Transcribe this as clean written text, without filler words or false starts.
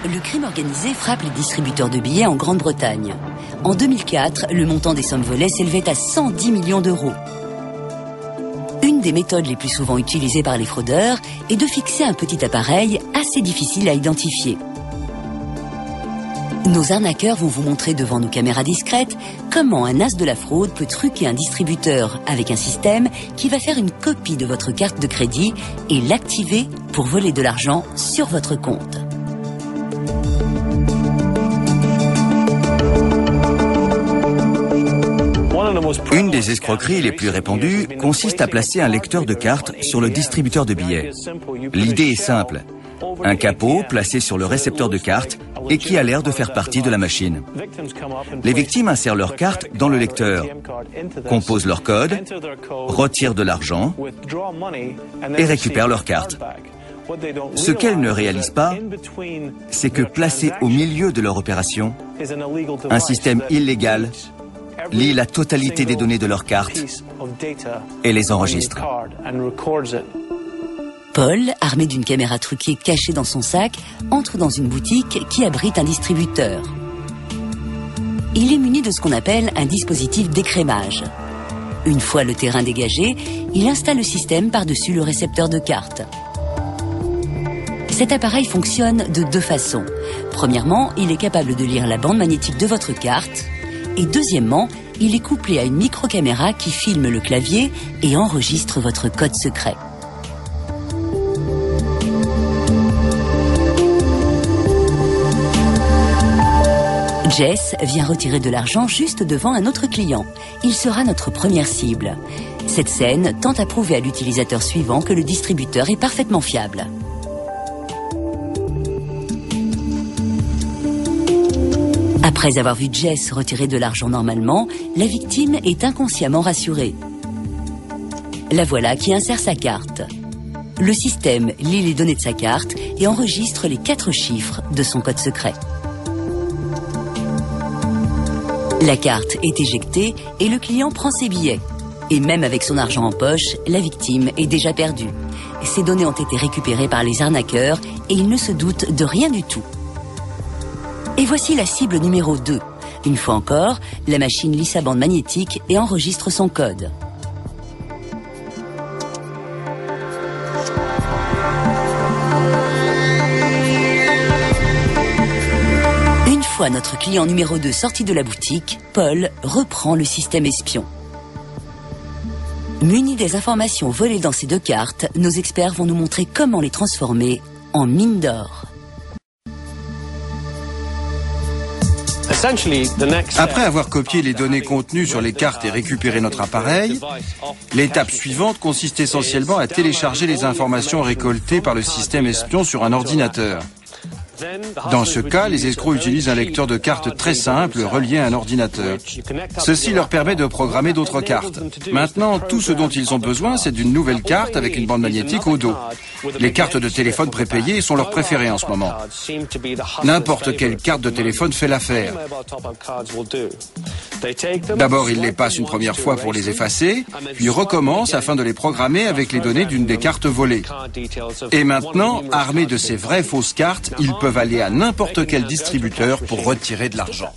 Le crime organisé frappe les distributeurs de billets en Grande-Bretagne. En 2004, le montant des sommes volées s'élevait à 110 millions d'euros. Une des méthodes les plus souvent utilisées par les fraudeurs est de fixer un petit appareil assez difficile à identifier. Nos arnaqueurs vont vous montrer devant nos caméras discrètes comment un as de la fraude peut truquer un distributeur avec un système qui va faire une copie de votre carte de crédit et l'activer pour voler de l'argent sur votre compte. Une des escroqueries les plus répandues consiste à placer un lecteur de cartes sur le distributeur de billets. L'idée est simple. Un capot placé sur le récepteur de cartes et qui a l'air de faire partie de la machine. Les victimes insèrent leurs cartes dans le lecteur, composent leur code, retirent de l'argent et récupèrent leurs cartes. Ce qu'elles ne réalisent pas, c'est que placé au milieu de leur opération, un système illégal lit la totalité des données de leurs cartes et les enregistre. Paul, armé d'une caméra truquée cachée dans son sac, entre dans une boutique qui abrite un distributeur. Il est muni de ce qu'on appelle un dispositif d'écrémage. Une fois le terrain dégagé, il installe le système par-dessus le récepteur de cartes. Cet appareil fonctionne de deux façons. Premièrement, il est capable de lire la bande magnétique de votre carte. Et deuxièmement, il est couplé à une micro-caméra qui filme le clavier et enregistre votre code secret. Jess vient retirer de l'argent juste devant un autre client. Il sera notre première cible. Cette scène tente à prouver à l'utilisateur suivant que le distributeur est parfaitement fiable. Après avoir vu Jess retirer de l'argent normalement, la victime est inconsciemment rassurée. La voilà qui insère sa carte. Le système lit les données de sa carte et enregistre les 4 chiffres de son code secret. La carte est éjectée et le client prend ses billets. Et même avec son argent en poche, la victime est déjà perdue. Ses données ont été récupérées par les arnaqueurs et ils ne se doutent de rien du tout. Et voici la cible numéro 2. Une fois encore, la machine lit sa bande magnétique et enregistre son code. Une fois notre client numéro 2 sorti de la boutique, Paul reprend le système espion. Munis des informations volées dans ces 2 cartes, nos experts vont nous montrer comment les transformer en mines d'or. Après avoir copié les données contenues sur les cartes et récupéré notre appareil, l'étape suivante consiste essentiellement à télécharger les informations récoltées par le système espion sur un ordinateur. Dans ce cas, les escrocs utilisent un lecteur de cartes très simple relié à un ordinateur. Ceci leur permet de programmer d'autres cartes. Maintenant, tout ce dont ils ont besoin, c'est d'une nouvelle carte avec une bande magnétique au dos. Les cartes de téléphone prépayées sont leurs préférées en ce moment. N'importe quelle carte de téléphone fait l'affaire. D'abord, ils les passent une première fois pour les effacer, puis recommencent afin de les programmer avec les données d'une des cartes volées. Et maintenant, armés de ces vraies fausses cartes, ils peuvent aller à n'importe quel distributeur pour retirer de l'argent.